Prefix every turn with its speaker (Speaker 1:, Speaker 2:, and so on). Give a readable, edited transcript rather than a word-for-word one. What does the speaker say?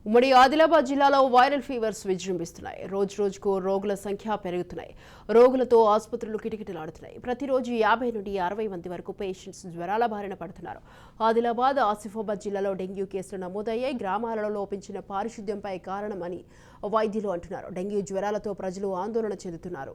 Speaker 1: ఉమ్మడి ఆదిలాబాద్ జిల్లాలో viral fevers విజృంభిస్తున్నాయి. రోజు రోజుకు రోగుల సంఖ్య పెరుగుతున్నాయి. రోగులతో ఆసుపత్రులు కిటకిటలాడుతున్నాయి. ప్రతిరోజు 50 నుండి 60 మంది వరకు పేషెంట్స్ జ్వరాల బారిన పడుతున్నారు. ఆదిలాబాద్, ఆసిఫాబాద్ జిల్లాలో డెంగ్యూ కేసులు నమోదయ్యాయి. గ్రామాలలో లోపించిన పారిశుద్ధ్యంపై కారణమని వైద్యులు అంటున్నారు. డెంగ్యూ జ్వరాలతో ప్రజలు ఆందోళన చెందుతున్నారు.